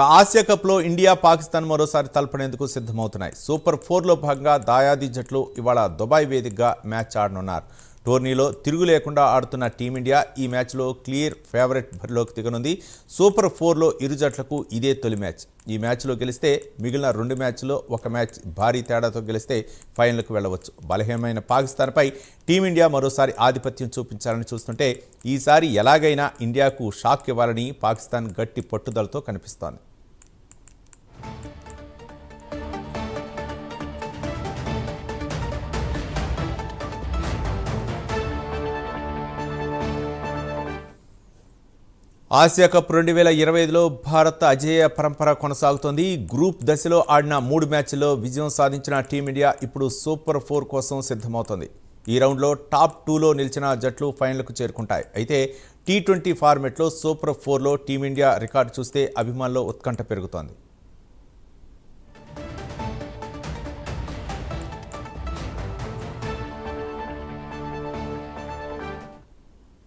Asia కప్లో India Pakistan మరోసారి తలపడేందుకు సిద్ధమవుతున్నాయి. Super 4లో భాగంగా దాయాది జట్లు ఇవాళ దుబాయ్ వేదికగా మ్యాచ్ ఆడనున్నారు. టోర్నీలో తిరుగు లేకుండా ఆడుతున్న టీమిండియా ఈ మ్యాచ్లో క్లియర్ ఫేవరెట్ బరిలోకి దిగనుంది. సూపర్ 4లో ఇరు జట్లకు ఇదే తొలి మ్యాచ్. ఈ మ్యాచ్లో గెలిస్తే మిగిలిన 2 మ్యాచ్ల్లో ఒక మ్యాచ్ భారీ తేడాతో గెలిస్తే ఫైనల్కు వెళ్లవచ్చు. బలహీనమైన పాకిస్తాన్పై టీమిండియా మరోసారి ఆధిపత్యం చూపించాలని చూస్తుంటే ఈసారి ఎలాగైనా ఇండియాకు షాక్ ఇవ్వాలని పాకిస్తాన్ గట్టి పట్టుదలతో కనిపిస్తోంది. ఆసియా కప్ 2025లో భారత్ అజేయ పరంపర కొనసాగుతోంది. గ్రూప్ దశలో ఆడిన 3 మ్యాచ్ల్లో విజయం సాధించిన టీమిండియా ఇప్పుడు సూపర్ 4 కోసం సిద్ధమవుతోంది. ఈ రౌండ్లో టాప్ 2లో నిలిచిన జట్లు ఫైనల్కు చేరుకుంటాయి. అయితే T20 ఫార్మెట్లో సూపర్ 4లో టీమిండియా రికార్డు చూస్తే అభిమానుల్లో ఉత్కంఠ పెరుగుతోంది.